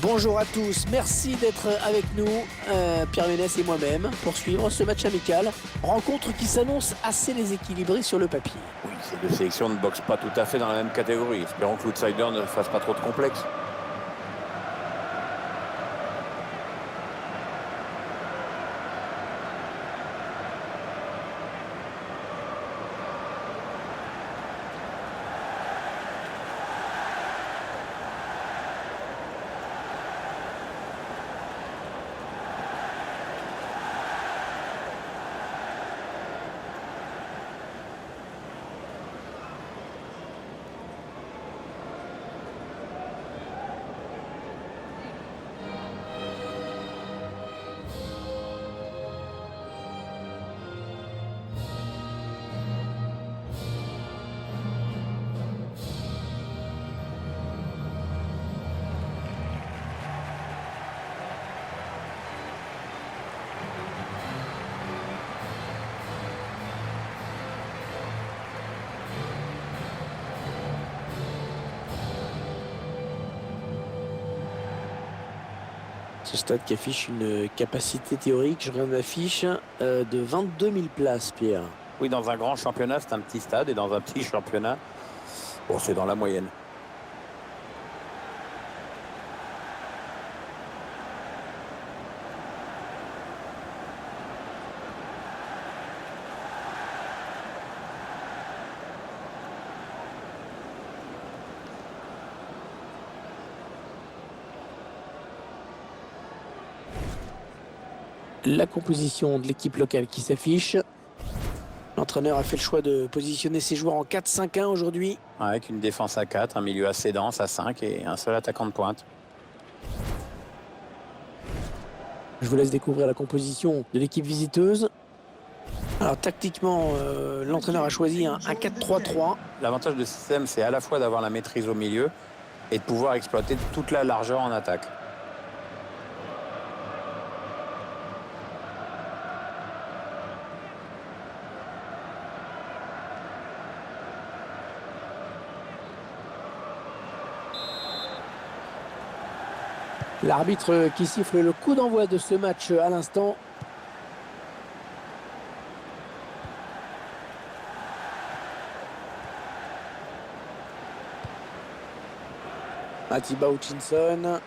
Bonjour à tous, merci d'être avec nous, Pierre Ménès et moi-même, pour suivre ce match amical. Rencontre qui s'annonce assez déséquilibrée sur le papier. Oui, ces deux sélections ne boxent pas tout à fait dans la même catégorie. Espérons que l'outsider ne fasse pas trop de complexe. Ce stade qui affiche une capacité théorique, je regarde l'affiche, de 22 000 places, Pierre. Oui, dans un grand championnat, c'est un petit stade, et dans un petit championnat, bon, c'est dans la moyenne. La composition de l'équipe locale qui s'affiche. L'entraîneur a fait le choix de positionner ses joueurs en 4-5-1 aujourd'hui. Avec une défense à 4, un milieu assez dense à 5 et un seul attaquant de pointe. Je vous laisse découvrir la composition de l'équipe visiteuse. Alors tactiquement, l'entraîneur a choisi un 4-3-3. L'avantage de ce système, c'est à la fois d'avoir la maîtrise au milieu et de pouvoir exploiter toute la largeur en attaque. L'arbitre qui siffle le coup d'envoi de ce match à l'instant. Atiba Hutchinson.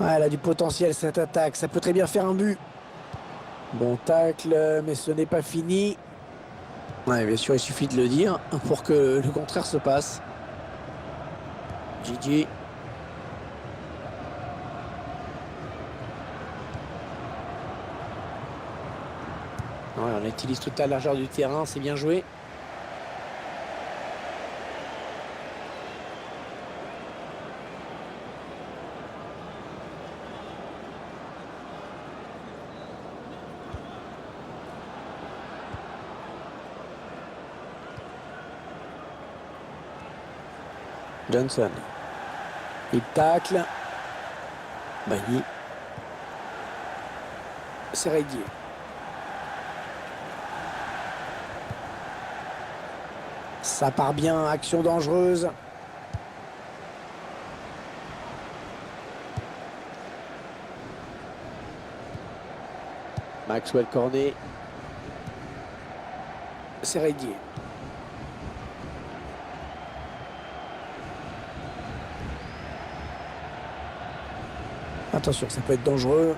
Ah, elle a du potentiel cette attaque, ça peut très bien faire un but. Bon tacle, mais ce n'est pas fini. Ouais, bien sûr, il suffit de le dire pour que le contraire se passe. Gigi. Ouais, on utilise toute la largeur du terrain, c'est bien joué. Johnson. Il tacle. Bagny. Serredier. Ça part bien, action dangereuse. Maxwell Cornet. Serredier. Attention, ça peut être dangereux.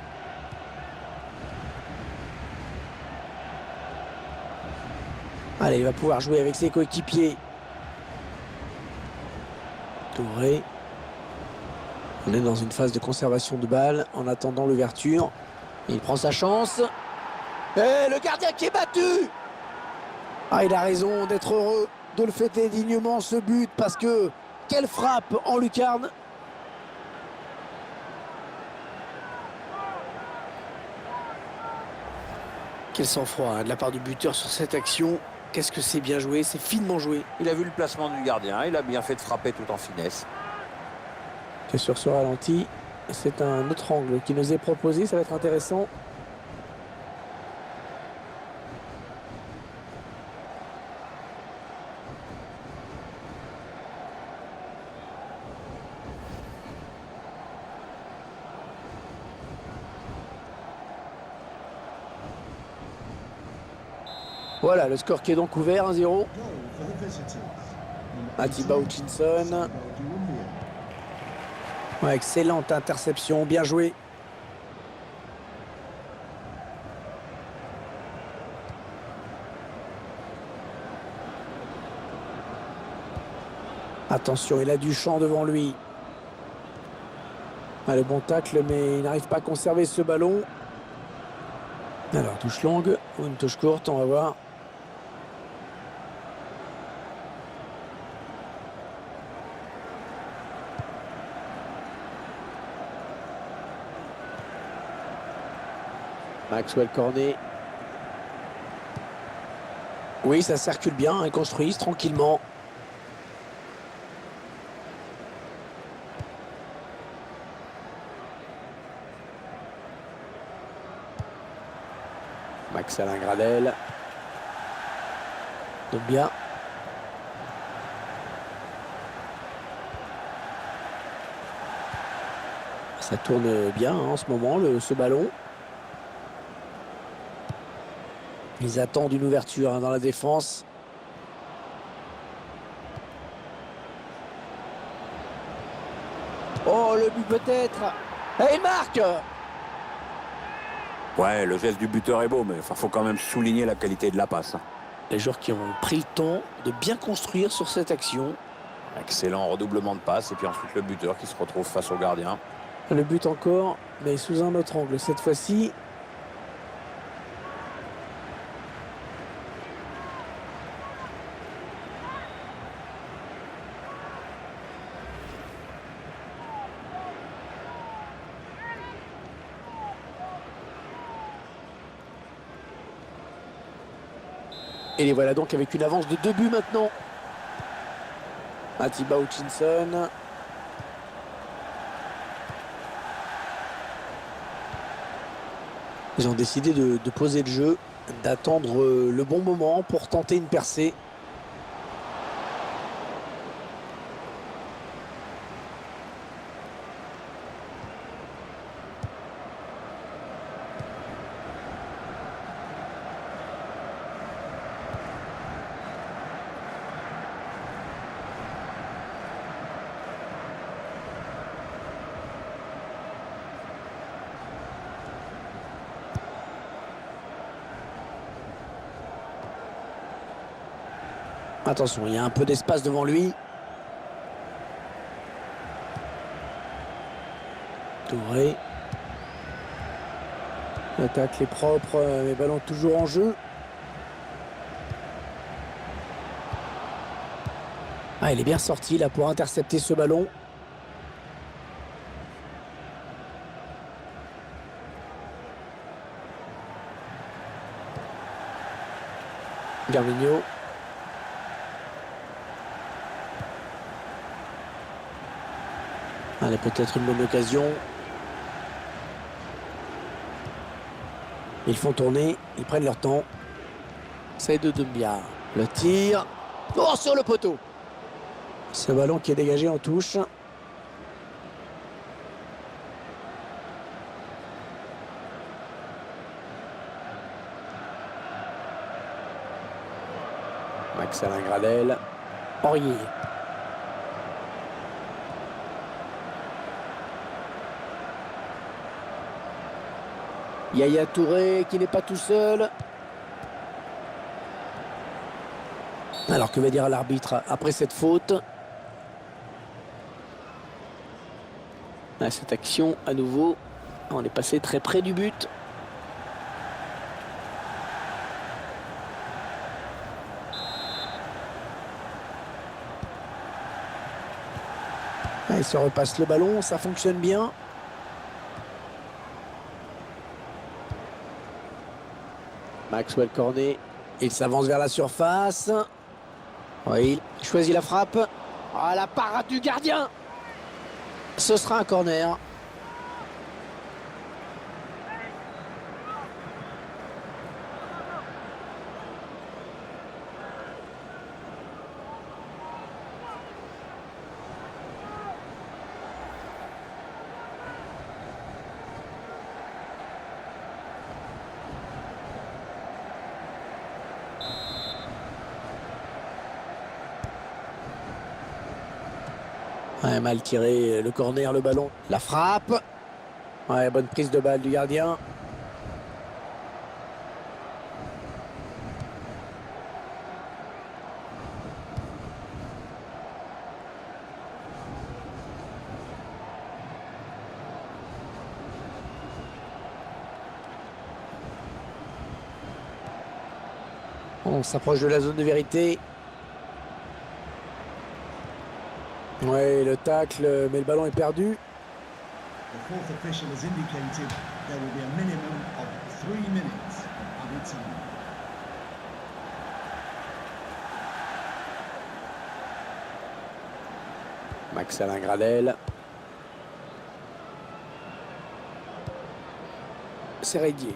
Allez, il va pouvoir jouer avec ses coéquipiers. Touré. On est dans une phase de conservation de balle en attendant l'ouverture. Il prend sa chance. Et le gardien qui est battu. Ah, il a raison d'être heureux de le fêter dignement ce but parce que quelle frappe en lucarne. Quel sang-froid de la part du buteur sur cette action. Qu'est-ce que c'est bien joué, c'est finement joué. Il a vu le placement du gardien, il a bien fait de frapper tout en finesse. Et sur ce ralenti, c'est un autre angle qui nous est proposé, ça va être intéressant. Voilà, le score qui est donc ouvert, 1-0. Atiba Hutchinson. Ouais, excellente interception, bien joué. Attention, il a du champ devant lui. Ah, le bon tacle, mais il n'arrive pas à conserver ce ballon. Alors, touche longue ou une touche courte, on va voir. Maxwell Cornet. Oui, ça circule bien, ils construisent tranquillement. Max-Alain Gradel. Dombia. Ça tourne bien en ce moment, ce ballon. Ils attendent une ouverture dans la défense. Oh, le but peut-être. Et il marque. Ouais, le geste du buteur est beau, mais il faut quand même souligner la qualité de la passe. Les joueurs qui ont pris le temps de bien construire sur cette action. Excellent redoublement de passe, et puis ensuite le buteur qui se retrouve face au gardien. Le but encore, mais sous un autre angle cette fois-ci. Et les voilà donc avec une avance de 2 buts maintenant. Atiba Hutchinson. Ils ont décidé de poser le jeu, d'attendre le bon moment pour tenter une percée. Attention, il y a un peu d'espace devant lui. Touré. L'attaque est propre, les ballons toujours en jeu. Ah, il est bien sorti là pour intercepter ce ballon. Garminho. Allez, peut-être une bonne occasion. Ils font tourner, ils prennent leur temps. C'est de Dombia. Le tir. Oh, sur le poteau. Ce ballon qui est dégagé en touche. Max-Alain Gradel. Aurier. Yaya Touré qui n'est pas tout seul. Alors que va dire l'arbitre après cette faute? Là, cette action à nouveau. On est passé très près du but. Là, il se repasse le ballon, ça fonctionne bien. Maxwell Cornet, il s'avance vers la surface. Oui, il choisit la frappe. Ah, la parade du gardien. Ce sera un corner. Ouais, mal tiré, le corner, le ballon. La frappe. Ouais, bonne prise de balle du gardien. On s'approche de la zone de vérité. Ouais, le tacle, mais le ballon est perdu. The fourth official has indicated there will be a minimum of 3 minutes of added time. Max-Alain Gradel. C'est Rédier.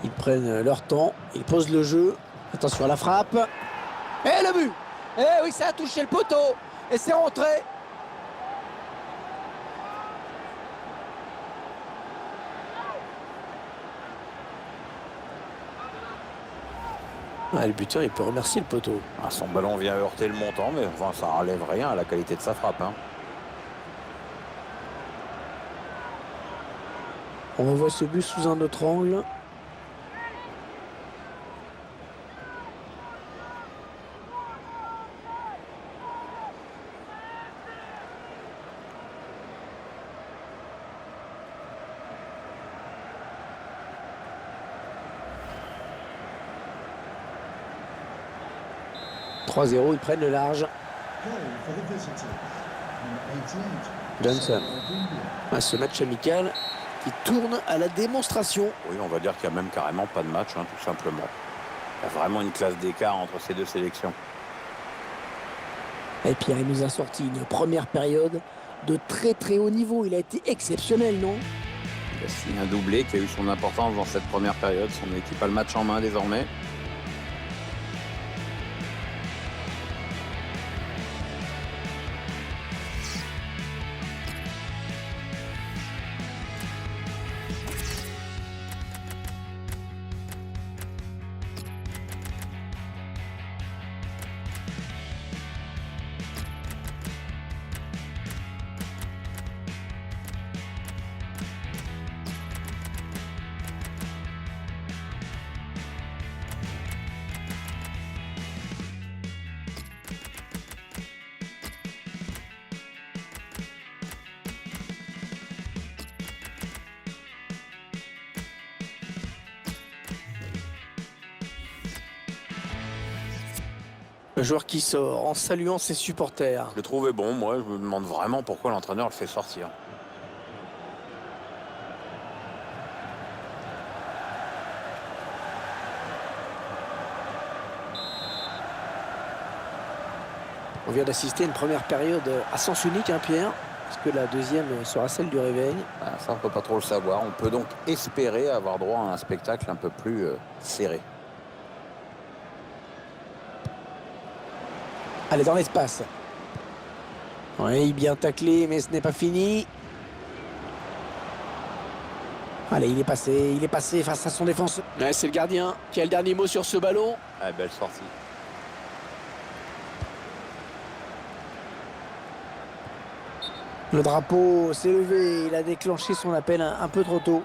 Ils prennent leur temps, ils posent le jeu. Attention à la frappe. Et le but! Eh oui, ça a touché le poteau. Et c'est rentré. Ah, le buteur, il peut remercier le poteau. Ah, son ballon vient heurter le montant, mais enfin, ça n'enlève rien à la qualité de sa frappe. Hein. On revoit ce but sous un autre angle. « 3-0, ils prennent le large. Goal for the visitors. Number 88. Johnson. Sarabia. À ce match amical qui tourne à la démonstration. Oui, on va dire qu'il n'y a même carrément pas de match, hein, tout simplement. Il y a vraiment une classe d'écart entre ces deux sélections. Et Pierre, il nous a sorti une première période de très très haut niveau. Il a été exceptionnel, non? Il a signé un doublé qui a eu son importance dans cette première période. Son équipe a le match en main désormais. Le joueur qui sort en saluant ses supporters. Je le trouvais bon, moi. Je me demande vraiment pourquoi l'entraîneur le fait sortir. On vient d'assister à une première période à sens unique, hein, Pierre. Est-ce que la deuxième sera celle du réveil? Ah, ça, on peut pas trop le savoir. On peut donc espérer avoir droit à un spectacle un peu plus serré. Allez, dans l'espace. Oui, bien taclé, mais ce n'est pas fini. Allez, il est passé face à son défenseur. Ouais, c'est le gardien qui a le dernier mot sur ce ballon. Ah, belle sortie. Le drapeau s'est levé, il a déclenché son appel un peu trop tôt.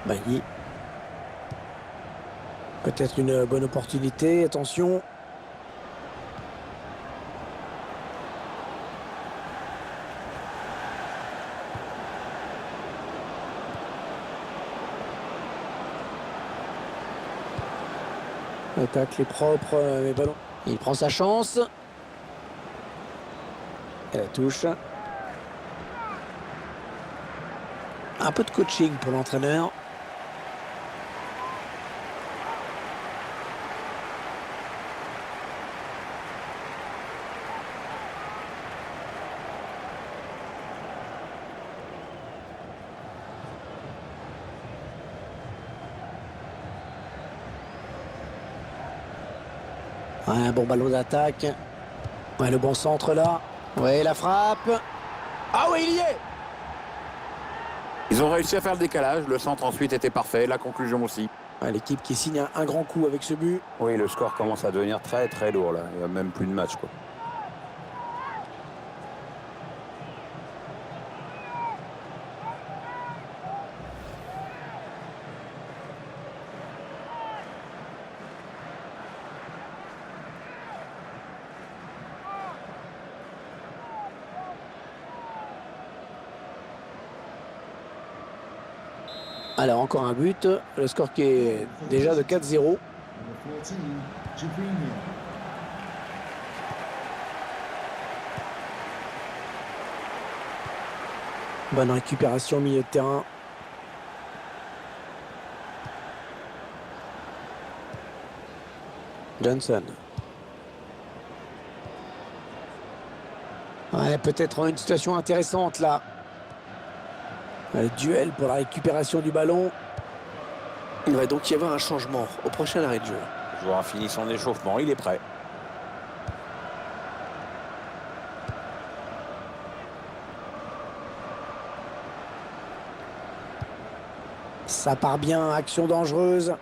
Bailly. Peut-être une bonne opportunité, attention. Le tacle est propre, mais ballon. Il prend sa chance. Et la touche. Un peu de coaching pour l'entraîneur. Ouais, un bon ballon d'attaque. Ouais, le bon centre là. Ouais, la frappe. Ah oui, il y est. Ils ont réussi à faire le décalage. Le centre ensuite était parfait. La conclusion aussi. Ouais, l'équipe qui signe un grand coup avec ce but. Oui, le score commence à devenir très très lourd là. Il n'y a même plus de match quoi. Alors, encore un but. Le score qui est déjà de 4-0. Number 14, Jorginho. Bonne récupération au milieu de terrain. Johnson. Ouais, peut-être une situation intéressante là. Le duel pour la récupération du ballon. Il va donc y avoir un changement au prochain arrêt de jeu. Le joueur a fini son échauffement. Il est prêt. Ça part bien, action dangereuse.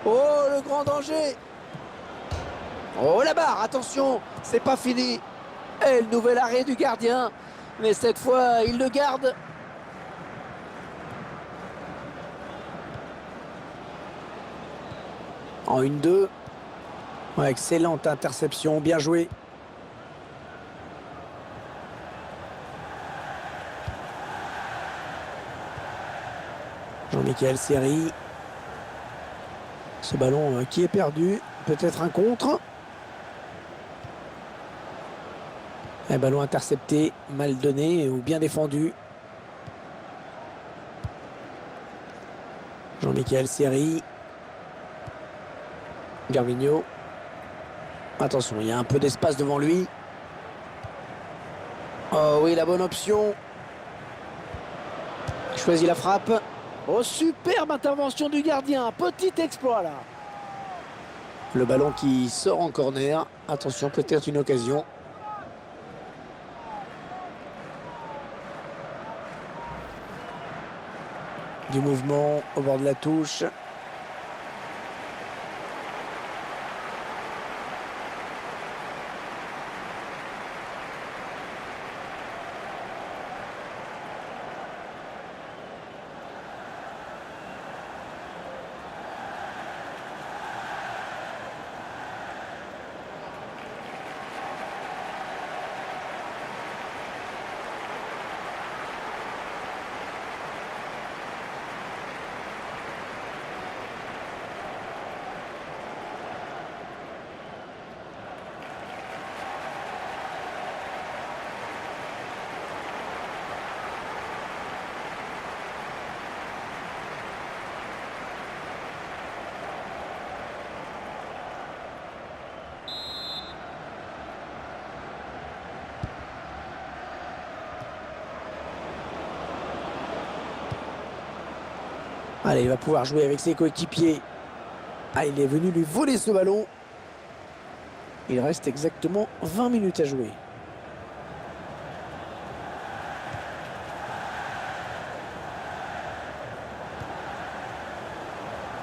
Oh, le grand danger. Oh, la barre, attention, c'est pas fini. Et le nouvel arrêt du gardien. Mais cette fois, il le garde. En 1-2. Ouais, excellente interception, bien joué. Jean-Michel Seri. Ce ballon qui est perdu. Peut-être un contre. Un ballon intercepté, mal donné ou bien défendu. Jean-Michel Seri. Gervinho. Attention, il y a un peu d'espace devant lui. Oh oui, la bonne option. Il choisit la frappe. Oh, superbe intervention du gardien. Petit exploit là. Le ballon qui sort en corner. Attention, peut-être une occasion. Du mouvement au bord de la touche. Allez, il va pouvoir jouer avec ses coéquipiers. Ah, il est venu lui voler ce ballon. Il reste exactement 20 minutes à jouer.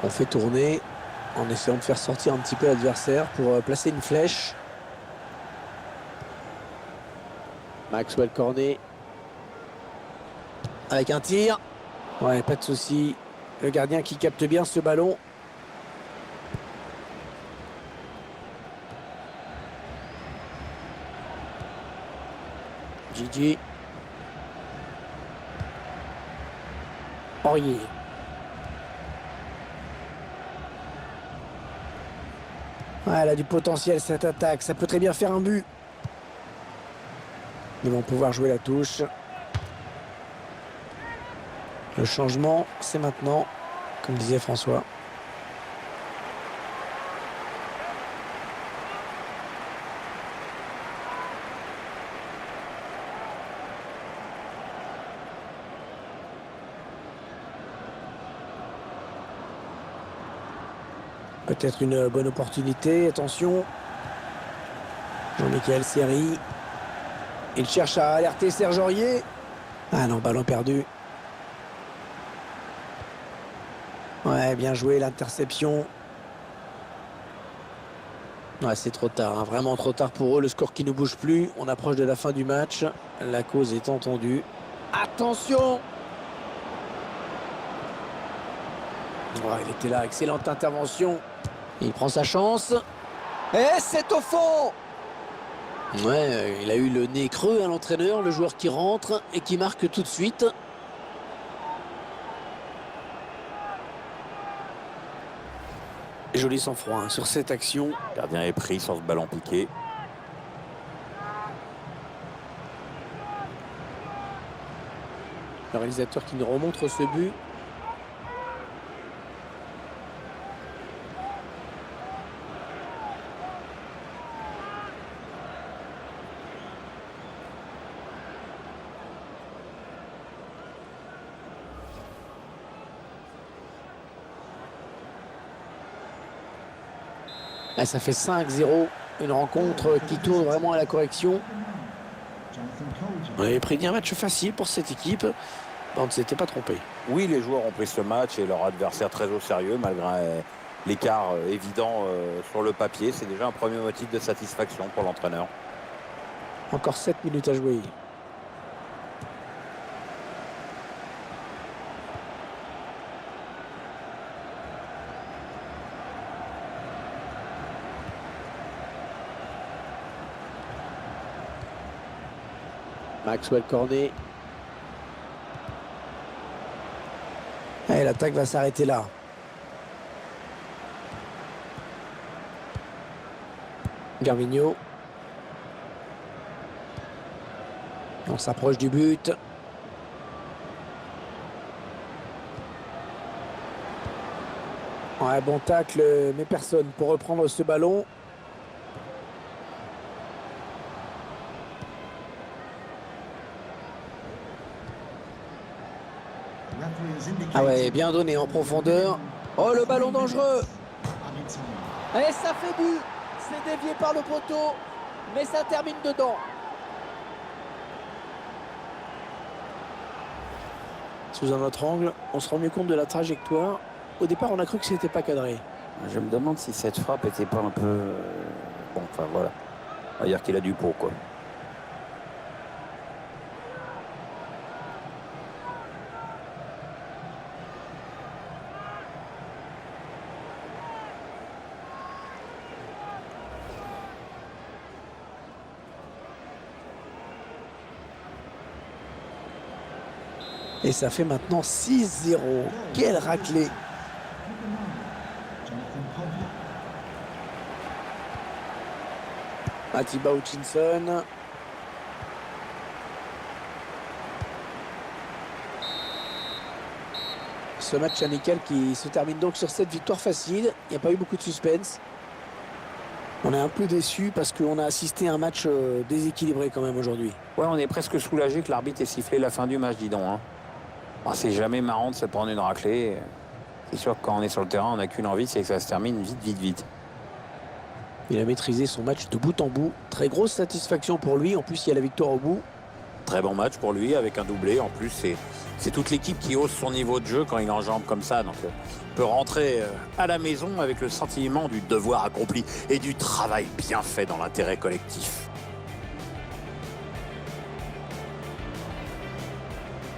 On fait tourner en essayant de faire sortir un petit peu l'adversaire pour placer une flèche. Maxwell Cornet. Avec un tir. Ouais, pas de souci. Le gardien qui capte bien ce ballon. Gigi. Aurier. Ouais, elle a du potentiel cette attaque. Ça peut très bien faire un but. Ils vont pouvoir jouer la touche. Le changement, c'est maintenant, comme disait François. Peut-être une bonne opportunité, attention. Jean-Michel Seri. Il cherche à alerter Serge Aurier. Ah non, ballon perdu. Ouais, bien joué l'interception. Ouais, c'est trop tard, hein, vraiment trop tard pour eux. Le score qui ne bouge plus. On approche de la fin du match. La cause est entendue. Attention! Ouais, il était là, excellente intervention. Il prend sa chance. Et c'est au fond! Ouais, il a eu le nez creux à l'entraîneur, le joueur qui rentre et qui marque tout de suite. Joli sang-froid hein, sur cette action. Le gardien est pris sur ce ballon piqué. Le réalisateur qui nous remontre ce but. Ah, ça fait 5-0. Une rencontre qui tourne vraiment à la correction. On avait pris un match facile pour cette équipe. On ne s'était pas trompé. Oui, les joueurs ont pris ce match et leur adversaire très au sérieux, malgré l'écart évident sur le papier. C'est déjà un premier motif de satisfaction pour l'entraîneur. Encore 7 minutes à jouer. Maxwell Cornet. Et l'attaque va s'arrêter là. Gervinho. On s'approche du but. Ouais, bon tacle, mais personne pour reprendre ce ballon. Ah ouais, bien donné en profondeur. Oh, le ballon dangereux. Et ça fait but. C'est dévié par le poteau, mais ça termine dedans. Sous un autre angle, on se rend mieux compte de la trajectoire. Au départ, on a cru que c'était pas cadré. Je me demande si cette frappe était pas un peu... Bon, enfin voilà. On va dire qu'il a du pot, quoi. Et ça fait maintenant 6-0. Quelle raclée. Atiba Hutchinson. Ce match amical qui se termine donc sur cette victoire facile. Il n'y a pas eu beaucoup de suspense. On est un peu déçus parce qu'on a assisté à un match déséquilibré quand même aujourd'hui. Ouais, on est presque soulagé que l'arbitre ait sifflé la fin du match, dis donc. Hein. Bon, c'est jamais marrant de se prendre une raclée. C'est sûr que quand on est sur le terrain, on n'a qu'une envie, c'est que ça se termine vite. Il a maîtrisé son match de bout en bout. Très grosse satisfaction pour lui. En plus, il y a la victoire au bout. Très bon match pour lui, avec un doublé. En plus, c'est toute l'équipe qui hausse son niveau de jeu quand il enjambe comme ça. Donc, on peut rentrer à la maison avec le sentiment du devoir accompli et du travail bien fait dans l'intérêt collectif.